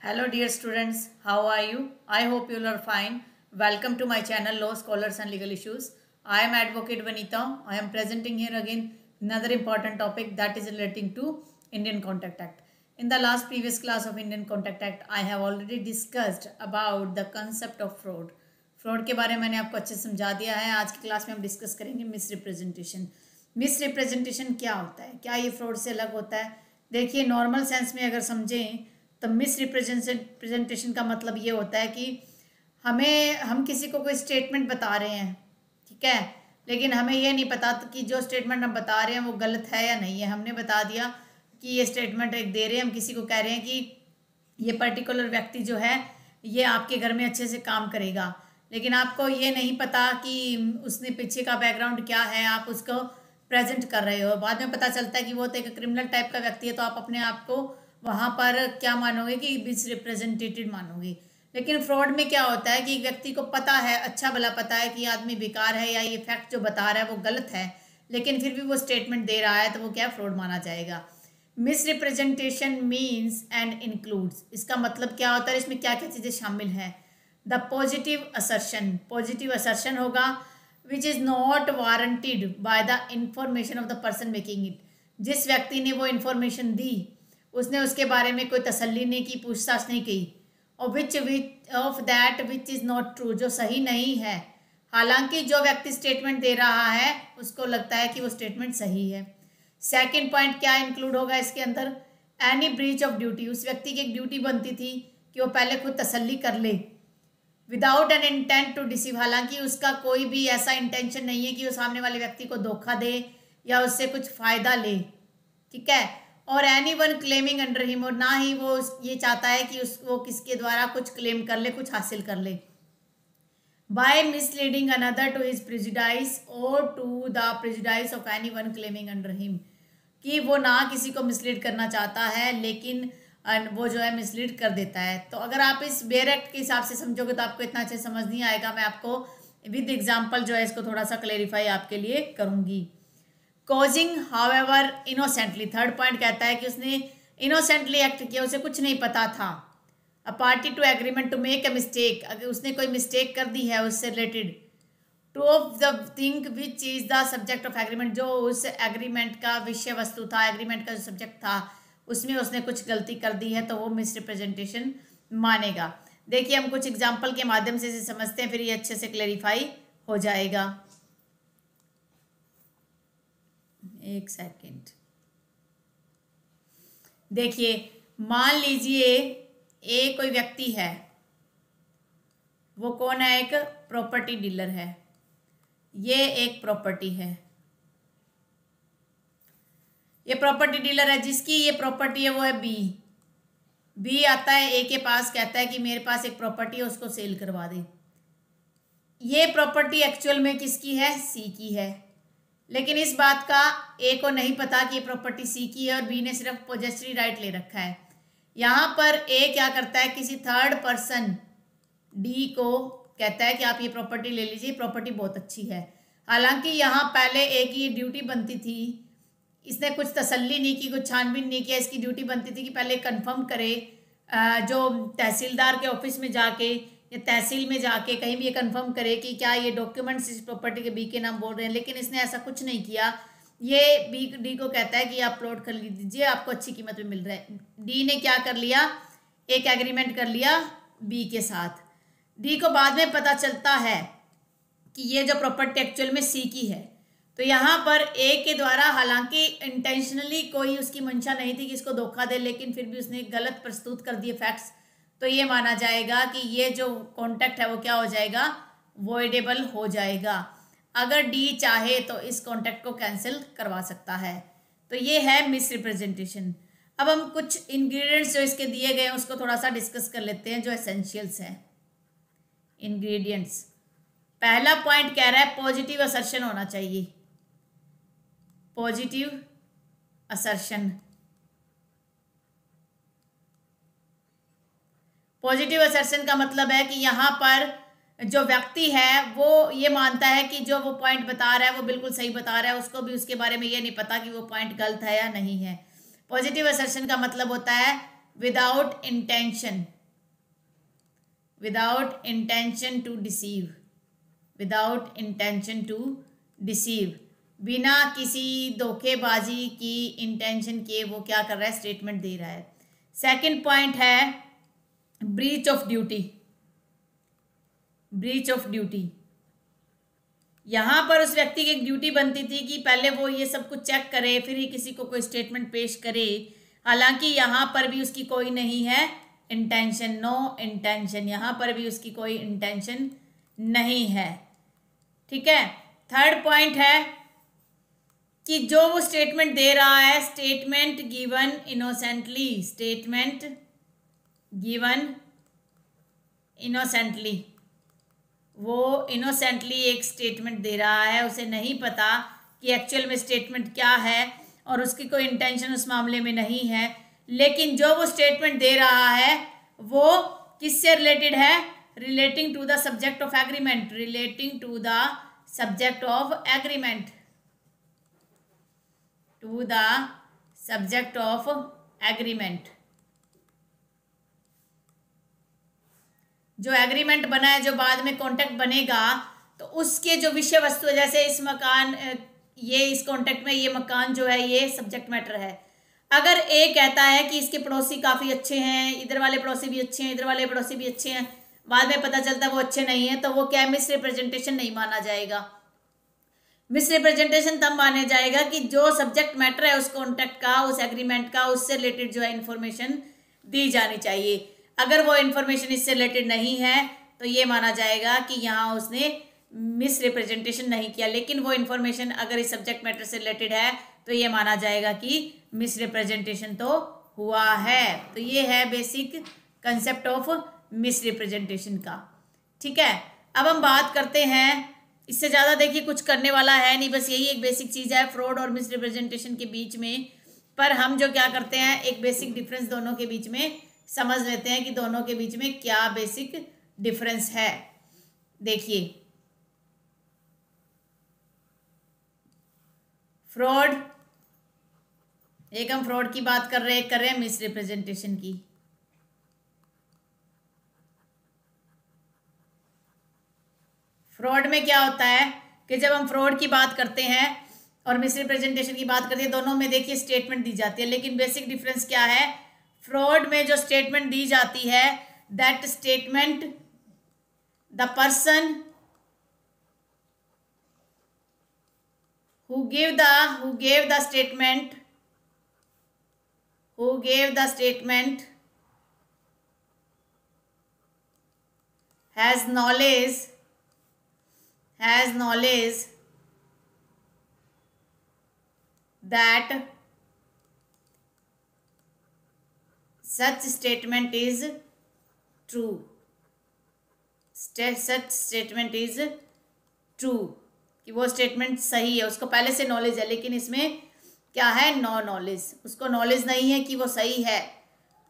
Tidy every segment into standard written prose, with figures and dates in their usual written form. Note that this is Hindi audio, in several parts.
Hello dear students, how are you? I hope you all are fine. Welcome to my channel Law Scholars and Legal Issues. I am Advocate Vanita. I am presenting here again another important topic that is relating to Indian Contract Act. In the last previous class of Indian Contract Act, I have already discussed about the concept of fraud. Fraud के बारे में मैंने आपको अच्छे समझा दिया है. आज की क्लास में हम डिस्कस करेंगे मिसरिप्रेजेंटेशन. मिसरिप्रेजेंटेशन क्या होता है, क्या ये फ्रॉड से अलग होता है? देखिए, नॉर्मल सेंस में अगर समझें तो मिसरिप्रेजेंटेशन का मतलब ये होता है कि हम किसी को कोई स्टेटमेंट बता रहे हैं, ठीक है, लेकिन हमें ये नहीं पता कि जो स्टेटमेंट हम बता रहे हैं वो गलत है या नहीं है. हमने बता दिया कि ये स्टेटमेंट एक दे रहे हैं, हम किसी को कह रहे हैं कि ये पर्टिकुलर व्यक्ति जो है ये आपके घर में अच्छे से काम करेगा, लेकिन आपको ये नहीं पता कि उसने पीछे का बैकग्राउंड क्या है. आप उसको प्रेजेंट कर रहे हो, बाद में पता चलता है कि वो तो एक क्रिमिनल टाइप का व्यक्ति है, तो आप अपने आप को वहाँ पर क्या मानोगे कि मिसरिप्रेजेंटेटेड मानोगे. लेकिन फ्रॉड में क्या होता है कि एक व्यक्ति को पता है, अच्छा भला पता है कि आदमी बेकार है या ये फैक्ट जो बता रहा है वो गलत है, लेकिन फिर भी वो स्टेटमेंट दे रहा है, तो वो क्या फ्रॉड माना जाएगा. मिसरिप्रेजेंटेशन मीन्स एंड इंक्लूड्स, इसका मतलब क्या होता है, इसमें क्या क्या चीज़ें शामिल हैं. The positive assertion, positive assertion होगा which is not warranted by the information of the person making it. जिस व्यक्ति ने वो इन्फॉर्मेशन दी उसने उसके बारे में कोई तसल्ली नहीं की, पूछताछ नहीं की. और which of that which is not true, जो सही नहीं है, हालांकि जो व्यक्ति स्टेटमेंट दे रहा है उसको लगता है कि वो स्टेटमेंट सही है. सेकंड पॉइंट क्या इंक्लूड होगा इसके अंदर, एनी ब्रीच ऑफ ड्यूटी, उस व्यक्ति की एक ड्यूटी बनती थी कि वो पहले खुद तसल्ली कर ले, without an intent to deceive, हालांकि उसका कोई भी ऐसा इंटेंशन नहीं है कि वो सामने वाले व्यक्ति को धोखा दे या उससे कुछ फ़ायदा ले, ठीक है. और any one claiming under him, और ना ही वो ये चाहता है कि वो किसके द्वारा कुछ क्लेम कर ले, कुछ हासिल कर ले. By misleading another to his prejudice और to the prejudice of any one claiming under him, कि वो ना किसी को मिसलीड करना चाहता है लेकिन वो जो है मिसलीड कर देता है. तो अगर आप इस बेयर एक्ट के हिसाब से समझोगे तो आपको इतना अच्छे समझ नहीं आएगा. मैं आपको विद एग्जाम्पल जो है इसको थोड़ा सा क्लेरिफाई आपके लिए करूँगी. Causing however innocently, third point कहता है कि उसने इनोसेंटली एक्ट किया, उसे कुछ नहीं पता था. A party to agreement to make a mistake, अगर उसने कोई मिस्टेक कर दी है उससे related, to of the thing which is the subject of agreement, जो उस एग्रीमेंट का विषय वस्तु था, एग्रीमेंट का जो सब्जेक्ट था उसमें उसने कुछ गलती कर दी है, तो वो मिसरिप्रेजेंटेशन मानेगा. देखिए, हम कुछ एग्जाम्पल के माध्यम से इसे समझते हैं, फिर ये अच्छे से क्लेरिफाई हो जाएगा. एक सेकेंड. देखिए, मान लीजिए एक कोई व्यक्ति है, वो कौन है, एक प्रॉपर्टी डीलर है. ये एक प्रॉपर्टी है, ये प्रॉपर्टी डीलर है, जिसकी ये प्रॉपर्टी है वो है बी आता है ए के पास, कहता है कि मेरे पास एक प्रॉपर्टी है, उसको सेल करवा दे. ये प्रॉपर्टी एक्चुअल में किसकी है, सी की है, लेकिन इस बात का ए को नहीं पता कि ये प्रॉपर्टी सी की है और बी ने सिर्फ पोजेसरी राइट ले रखा है. यहाँ पर ए क्या करता है, किसी थर्ड पर्सन डी को कहता है कि आप ये प्रॉपर्टी ले लीजिए, प्रॉपर्टी बहुत अच्छी है. हालांकि यहाँ पहले ए की ड्यूटी बनती थी, इसने कुछ तसल्ली नहीं की, कुछ छानबीन नहीं किया. इसकी ड्यूटी बनती थी कि पहले कंफर्म करे, जो तहसीलदार के ऑफिस में जाके या तहसील में जाके कहीं भी ये कंफर्म करे कि क्या ये डॉक्यूमेंट्स इस प्रॉपर्टी के बी के नाम बोल रहे हैं, लेकिन इसने ऐसा कुछ नहीं किया. ये बी डी को कहता है कि आप प्लॉट खरीद दीजिए, आपको अच्छी कीमत में मिल रहा है. डी ने क्या कर लिया, एक एग्रीमेंट कर लिया बी के साथ. डी को बाद में पता चलता है कि ये जो प्रॉपर्टी एक्चुअल में सी की है, तो यहाँ पर ए के द्वारा, हालांकि इंटेंशनली कोई उसकी मंशा नहीं थी कि इसको धोखा दे, लेकिन फिर भी उसने गलत प्रस्तुत कर दिए फैक्ट्स, तो ये माना जाएगा कि ये जो कॉन्ट्रैक्ट है वो क्या हो जाएगा, वॉइडेबल हो जाएगा. अगर डी चाहे तो इस कॉन्ट्रैक्ट को कैंसिल करवा सकता है. तो ये है मिसरिप्रेजेंटेशन. अब हम कुछ इंग्रेडिएंट्स जो इसके दिए गए हैं उसको थोड़ा सा डिस्कस कर लेते हैं, जो एसेंशियल्स हैं. इंग्रेडिएंट्स, पहला पॉइंट कह रहा है पॉजिटिव असर्शन होना चाहिए. पॉजिटिव असर्शन, पॉजिटिव असर्शन का मतलब है कि यहाँ पर जो व्यक्ति है वो ये मानता है कि जो वो पॉइंट बता रहा है वो बिल्कुल सही बता रहा है, उसको भी उसके बारे में ये नहीं पता कि वो पॉइंट गलत है या नहीं है. पॉजिटिव असर्शन का मतलब होता है without intention, without intention to deceive, without intention to deceive, बिना किसी धोखेबाजी की इंटेंशन के वो क्या कर रहा है, स्टेटमेंट दे रहा है। सेकंड पॉइंट है breach of duty, breach of duty. यहाँ पर उस व्यक्ति की एक ड्यूटी बनती थी कि पहले वो ये सब कुछ चेक करे, फिर ही किसी को कोई स्टेटमेंट पेश करे। हालांकि यहाँ पर भी उसकी कोई नहीं है इंटेंशन, नो इंटेंशन, यहाँ पर भी उसकी कोई इंटेंशन नहीं है। ठीक है। थर्ड पॉइंट है कि जो वो स्टेटमेंट दे रहा है, statement given innocently, statement given innocently, वो इनोसेंटली एक स्टेटमेंट दे रहा है, उसे नहीं पता कि एक्चुअल में स्टेटमेंट क्या है और उसकी कोई इंटेंशन उस मामले में नहीं है। लेकिन जो वो स्टेटमेंट दे रहा है वो किससे रिलेटेड है, relating to the subject of agreement, relating to the subject of agreement, to the subject of agreement. जो एग्रीमेंट बना है, जो बाद में कॉन्ट्रैक्ट बनेगा, तो उसके जो विषय वस्तु है, जैसे इस मकान, ये इस कॉन्ट्रैक्ट में ये मकान जो है ये सब्जेक्ट मैटर है। अगर ए कहता है कि इसके पड़ोसी काफ़ी अच्छे हैं, इधर वाले पड़ोसी भी अच्छे हैं, इधर वाले पड़ोसी भी अच्छे हैं, बाद में पता चलता है वो अच्छे नहीं है, तो वो क्या मिस रिप्रेजेंटेशन नहीं माना जाएगा। मिस रिप्रेजेंटेशन तब माना जाएगा कि जो सब्जेक्ट मैटर है उस कॉन्ट्रैक्ट का, उस एग्रीमेंट का, उससे रिलेटेड जो है इन्फॉर्मेशन दी जानी चाहिए। अगर वो इन्फॉर्मेशन इससे रिलेटेड नहीं है तो ये माना जाएगा कि यहाँ उसने मिस रिप्रेजेंटेशन नहीं किया। लेकिन वो इन्फॉर्मेशन अगर इस सब्जेक्ट मैटर से रिलेटेड है तो ये माना जाएगा कि मिस रिप्रेजेंटेशन तो हुआ है। तो ये है basic concept of miss representation का। ठीक है। अब हम बात करते हैं, इससे ज़्यादा देखिए कुछ करने वाला है नहीं, बस यही एक बेसिक चीज़ है फ्रॉड और मिस रिप्रेजेंटेशन के बीच में। पर हम जो क्या करते हैं, एक बेसिक डिफरेंस दोनों के बीच में समझ लेते हैं कि दोनों के बीच में क्या बेसिक डिफरेंस है। देखिए, फ्रॉड, एक हम फ्रॉड की बात कर रहे हैं मिस रिप्रेजेंटेशन की। फ्रॉड में क्या होता है कि जब हम फ्रॉड की बात करते हैं और मिस रिप्रेजेंटेशन की बात करते हैं, दोनों में देखिए स्टेटमेंट दी जाती है, लेकिन बेसिक डिफरेंस क्या है, फ्रॉड में जो स्टेटमेंट दी जाती है, that statement the person who gave the statement has knowledge that such statement is true, such statement is true, कि वो स्टेटमेंट सही है, उसको पहले से नॉलेज है। लेकिन इसमें क्या है, नो नॉलेज, उसको नॉलेज नहीं है कि वो सही है,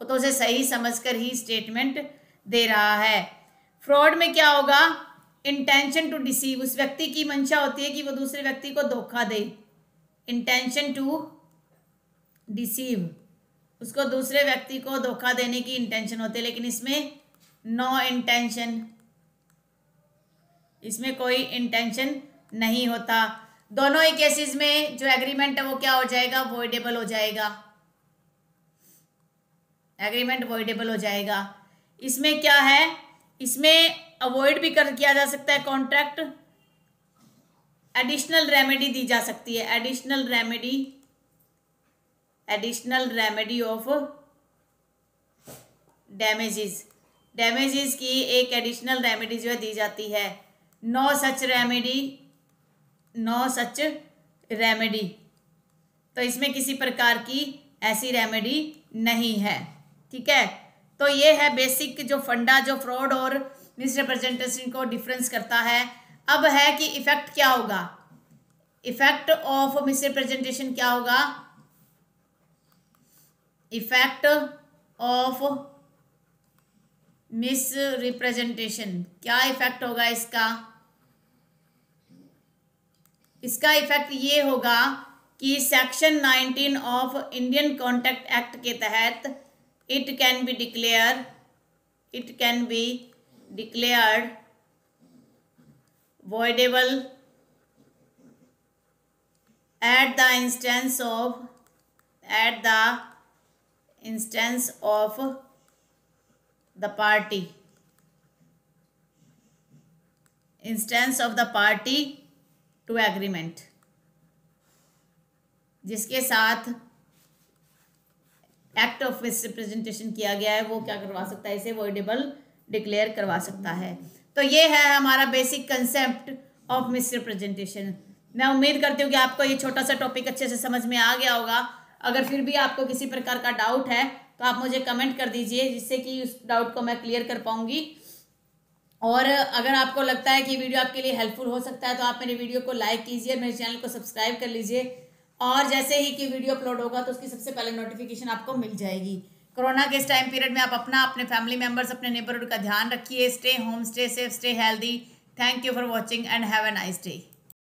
वो तो उसे सही समझकर ही स्टेटमेंट दे रहा है। फ्रॉड में क्या होगा, इंटेंशन टू डिसीव, उस व्यक्ति की मंशा होती है कि वो दूसरे व्यक्ति को धोखा दे, इंटेंशन टू डिसीव, उसको दूसरे व्यक्ति को धोखा देने की इंटेंशन होती है। लेकिन इसमें नो इंटेंशन, इसमें कोई इंटेंशन नहीं होता। दोनों ही केसेस में जो एग्रीमेंट है वो क्या हो जाएगा, वॉइडेबल हो जाएगा, एग्रीमेंट वॉइडेबल हो जाएगा। इसमें क्या है, इसमें अवॉइड भी किया जा सकता है कॉन्ट्रैक्ट, एडिशनल रेमेडी दी जा सकती है, एडिशनल रेमेडी ऑफ डैमेजेस की एक एडिशनल रेमेडी जो है दी जाती है। नो सच रेमेडी, तो इसमें किसी प्रकार की ऐसी रेमेडी नहीं है। ठीक है। तो ये है बेसिक जो फंडा, जो फ्रॉड और मिस रिप्रेजेंटेशन को डिफरेंस करता है। अब है कि इफेक्ट क्या होगा, इफेक्ट ऑफ मिस रिप्रेजेंटेशन क्या होगा, इफेक्ट ऑफ मिस रिप्रेजेंटेशन, क्या इफेक्ट होगा इसका, इसका इफेक्ट ये होगा कि section 19 of Indian contract act के तहत it can be declared voidable at the instance of the party to agreement, जिसके साथ एक्ट ऑफ मिसरिप्रेजेंटेशन किया गया है वो क्या करवा सकता है, इसे वॉइडेबल डिक्लेयर करवा सकता है। तो ये है हमारा बेसिक कंसेप्ट ऑफ मिसरिप्रेजेंटेशन। मैं उम्मीद करती हूँ कि आपको ये छोटा सा टॉपिक अच्छे से समझ में आ गया होगा। अगर फिर भी आपको किसी प्रकार का डाउट है तो आप मुझे कमेंट कर दीजिए, जिससे कि उस डाउट को मैं क्लियर कर पाऊंगी। और अगर आपको लगता है कि वीडियो आपके लिए हेल्पफुल हो सकता है तो आप मेरे वीडियो को लाइक कीजिए, मेरे चैनल को सब्सक्राइब कर लीजिए, और जैसे ही कि वीडियो अपलोड होगा तो उसकी सबसे पहले नोटिफिकेशन आपको मिल जाएगी। कोरोना के इस टाइम पीरियड में आप अपने फैमिली मेम्बर्स, अपने नेबरहुड का ध्यान रखिए। Stay home, stay safe, stay healthy. Thank you for watching and have a nice day.